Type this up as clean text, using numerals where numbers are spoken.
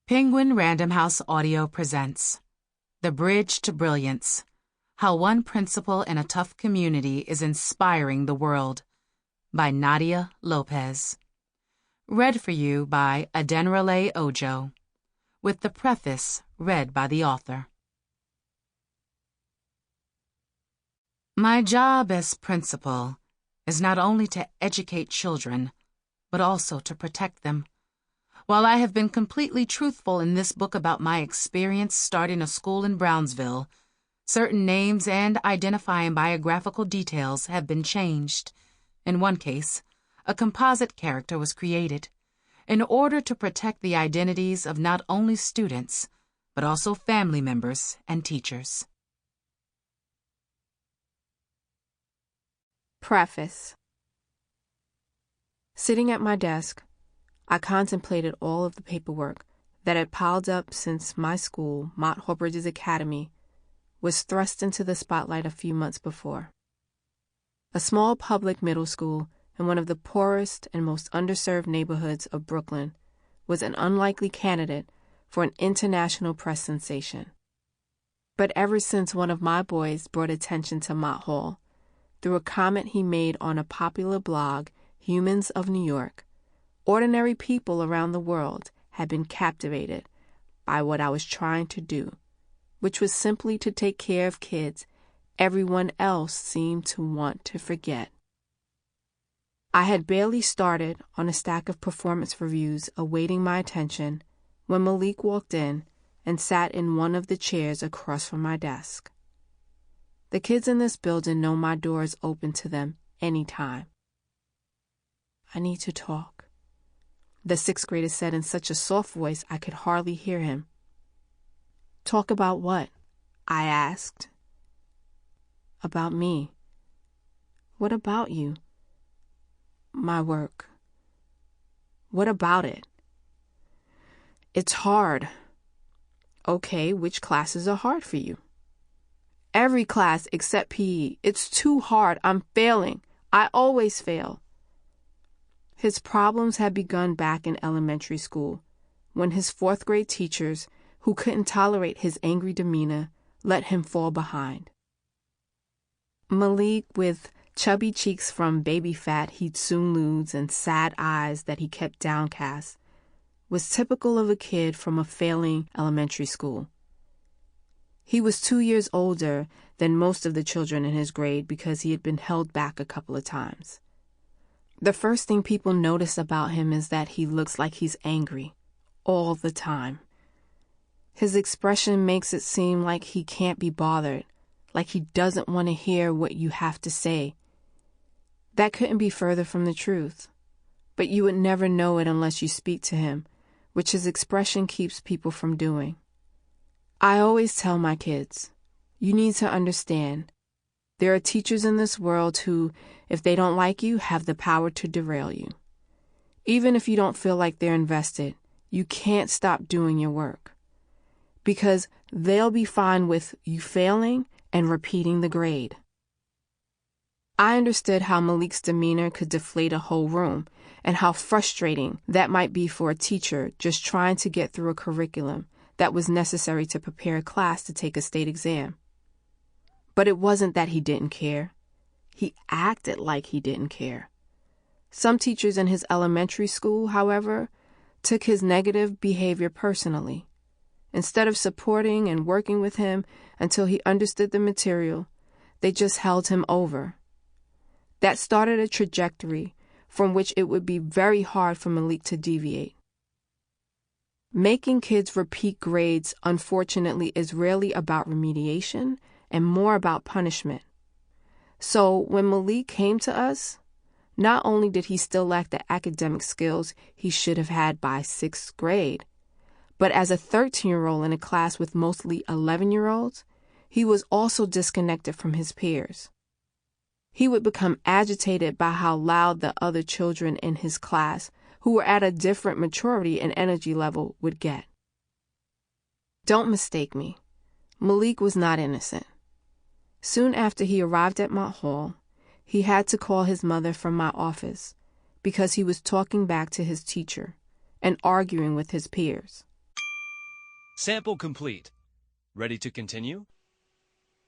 Penguin Random House Audio presents The Bridge to Brilliance: How One Principal in a Tough Community is Inspiring the World by Nadia Lopez. Read for you by Adenrele Ojo, with the preface read by the author. My job as principal is not only to educate children, but also to protect them. While I have been completely truthful in this book about my experience starting a school in Brownsville, certain names and identifying biographical details have been changed. In one case, a composite character was created in order to protect the identities of not only students, but also family members and teachers. Preface. Sitting at my desk, I contemplated all of the paperwork that had piled up since my school, Mott Hall Bridges Academy, was thrust into the spotlight a few months before. A small public middle school in one of the poorest and most underserved neighborhoods of Brooklyn was an unlikely candidate for an international press sensation. But ever since one of my boys brought attention to Mott Hall, through a comment he made on a popular blog, Humans of New York, ordinary people around the world had been captivated by what I was trying to do, which was simply to take care of kids everyone else seemed to want to forget. I had barely started on a stack of performance reviews awaiting my attention when Malik walked in and sat in one of the chairs across from my desk. The kids in this building know my door is open to them anytime. I need to talk, the sixth grader said in such a soft voice I could hardly hear him. Talk about what? I asked. About me. What about you? My work. What about it? It's hard. Okay, which classes are hard for you? Every class except PE. It's too hard. I'm failing. I always fail. His problems had begun back in elementary school, when his fourth grade teachers, who couldn't tolerate his angry demeanor, let him fall behind. Malik, with chubby cheeks from baby fat he'd soon lose and sad eyes that he kept downcast, was typical of a kid from a failing elementary school. He was 2 years older than most of the children in his grade because he had been held back a couple of times. The first thing people notice about him is that he looks like he's angry all the time. His expression makes it seem like he can't be bothered, like he doesn't want to hear what you have to say. That couldn't be further from the truth, but you would never know it unless you speak to him, which his expression keeps people from doing. I always tell my kids, you need to understand, there are teachers in this world who, if they don't like you, have the power to derail you. Even if you don't feel like they're invested, you can't stop doing your work. Because they'll be fine with you failing and repeating the grade. I understood how Malik's demeanor could deflate a whole room, and how frustrating that might be for a teacher just trying to get through a curriculum that was necessary to prepare a class to take a state exam. But it wasn't that he didn't care. He acted like he didn't care. Some teachers in his elementary school, however, took his negative behavior personally. Instead of supporting and working with him until he understood the material, they just held him over. That started a trajectory from which it would be very hard for Malik to deviate. Making kids repeat grades, unfortunately, is rarely about remediation and more about punishment. So when Malik came to us, not only did he still lack the academic skills he should have had by sixth grade, but as a 13-year-old in a class with mostly 11-year-olds, he was also disconnected from his peers. He would become agitated by how loud the other children in his class, who were at a different maturity and energy level, would get. Don't mistake me. Malik was not innocent. Soon after he arrived at Mott Hall, he had to call his mother from my office because he was talking back to his teacher and arguing with his peers. Sample complete. Ready to continue?